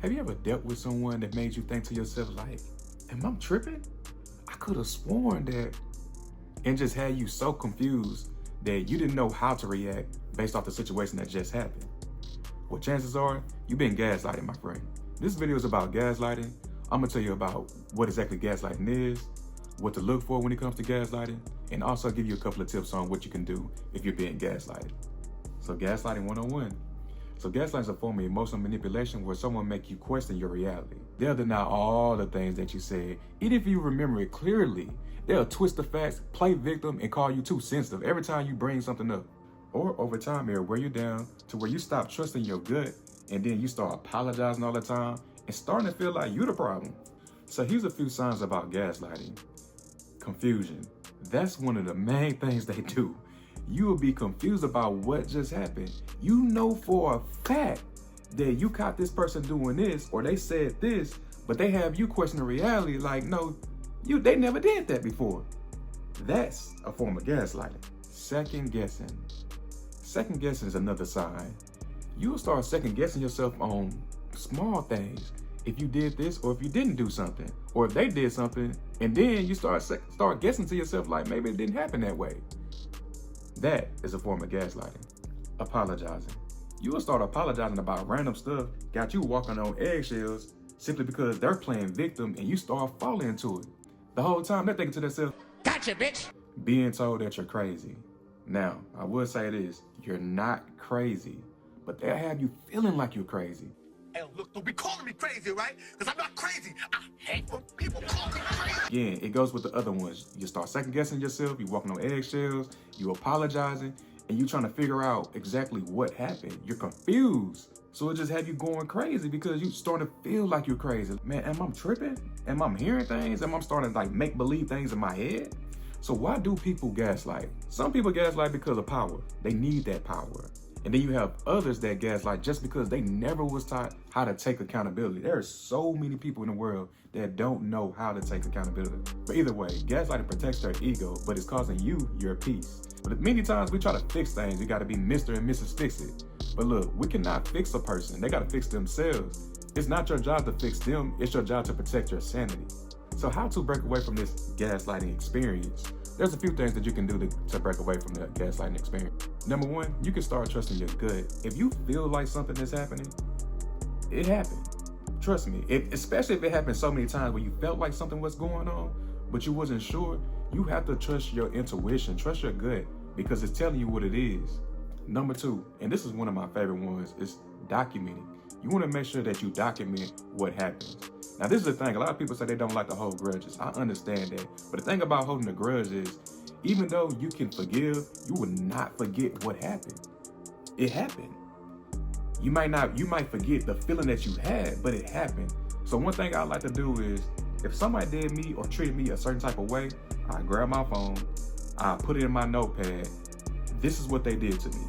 Have you ever dealt with someone that made you think to yourself like, am I tripping? I could have sworn that, and just had you so confused that you didn't know how to react based off the situation that just happened? Well, chances are you've been gaslighting, my friend. This video is about gaslighting. I'm gonna tell you about what exactly gaslighting is, what to look for when it comes to gaslighting, and also give you a couple of tips on what you can do if you're being gaslighted. So gaslighting 101. So gaslighting is a form of emotional manipulation where someone makes you question your reality. They'll deny all the things that you said, even if you remember it clearly. They'll twist the facts, play victim, and call you too sensitive every time you bring something up. Or over time, it'll wear you down to where you stop trusting your gut, and then you start apologizing all the time and starting to feel like you're the problem. So here's a few signs about gaslighting. Confusion. That's one of the main things they do. You will be confused about what just happened. You know for a fact that you caught this person doing this, or they said this, but they have you questioning reality like, no, they never did that before. That's a form of gaslighting. Second guessing. Second guessing is another sign. You'll start second guessing yourself on small things. If you did this, or if you didn't do something, or if they did something, and then you start guessing to yourself like maybe it didn't happen that way. That is a form of gaslighting. Apologizing. You will start apologizing about random stuff, got you walking on eggshells simply because they're playing victim and you start falling into it. The whole time they're thinking to themselves, gotcha, bitch! Being told that you're crazy. Now, I will say this, you're not crazy, but they'll have you feeling like you're crazy. Hey, look, don't be calling me crazy, right? Because I'm not crazy. I hate when people call me crazy. Again, it goes with the other ones. You start second guessing yourself, you walking on eggshells, you apologizing, and you trying to figure out exactly what happened. You're confused. So it just have you going crazy because you starting to feel like you're crazy. Man, am I tripping? Am I hearing things? Am I starting to like make believe things in my head? So why do people gaslight? Some people gaslight because of power. They need that power. And then you have others that gaslight just because they never was taught how to take accountability. There are so many people in the world that don't know how to take accountability. But either way, gaslighting protects their ego, but it's causing you your peace. But many times we try to fix things. We gotta be Mr. and Mrs. Fix It. But look, we cannot fix a person. They gotta fix themselves. It's not your job to fix them. It's your job to protect your sanity. So how to break away from this gaslighting experience? There's a few things that you can do to break away from the gaslighting experience. Number one, you can start trusting your gut. If you feel like something is happening, it happened. Trust me, especially if it happened so many times where you felt like something was going on, but you wasn't sure, you have to trust your intuition, trust your gut, because it's telling you what it is. Number two, and this is one of my favorite ones, is documenting. You want to make sure that you document what happens. Now, this is the thing. A lot of people say they don't like to hold grudges. I understand that. But the thing about holding a grudge is, even though you can forgive, you will not forget what happened. It happened. You might forget the feeling that you had, but it happened. So one thing I like to do is, if somebody did me or treated me a certain type of way, I grab my phone, I put it in my notepad. This is what they did to me.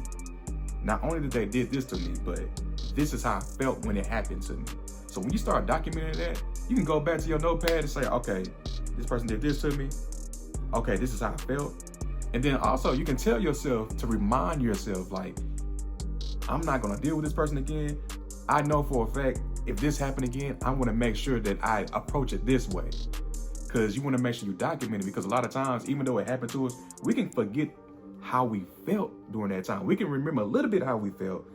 Not only did they did this to me, but this is how I felt when it happened to me. So when you start documenting that, you can go back to your notepad and say, okay, this person did this to me. Okay, this is how I felt. And then also you can tell yourself to remind yourself, like, I'm not gonna deal with this person again. I know for a fact, if this happened again, I wanna make sure that I approach it this way. Because you wanna make sure you document it, because a lot of times, even though it happened to us, we can forget how we felt during that time. We can remember a little bit how we felt,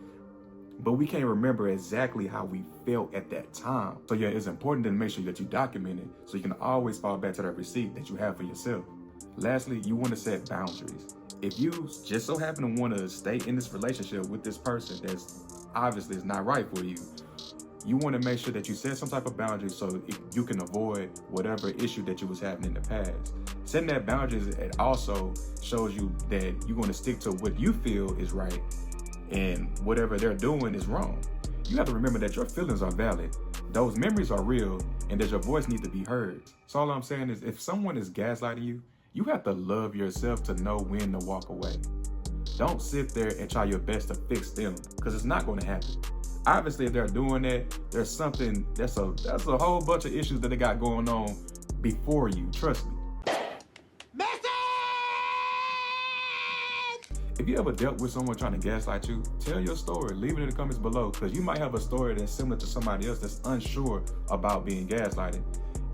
but we can't remember exactly how we felt at that time. So yeah, it's important to make sure that you document it so you can always fall back to that receipt that you have for yourself. Lastly, you want to set boundaries. If you just so happen to want to stay in this relationship with this person that's obviously is not right for you, you want to make sure that you set some type of boundary so you can avoid whatever issue that you was having in the past. Setting that boundaries, it also shows you that you're going to stick to what you feel is right, and whatever they're doing is wrong. You have to remember that your feelings are valid. Those memories are real, and that your voice needs to be heard. So all I'm saying is, if someone is gaslighting you, you have to love yourself to know when to walk away. Don't sit there and try your best to fix them, because it's not going to happen. Obviously, if they're doing that, there's something, that's a whole bunch of issues that they got going on before you, trust me. If you ever dealt with someone trying to gaslight you, tell your story. Leave it in the comments below, because you might have a story that's similar to somebody else that's unsure about being gaslighted,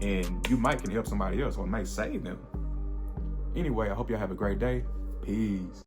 and you might can help somebody else or might save them. Anyway, I hope y'all have a great day. Peace.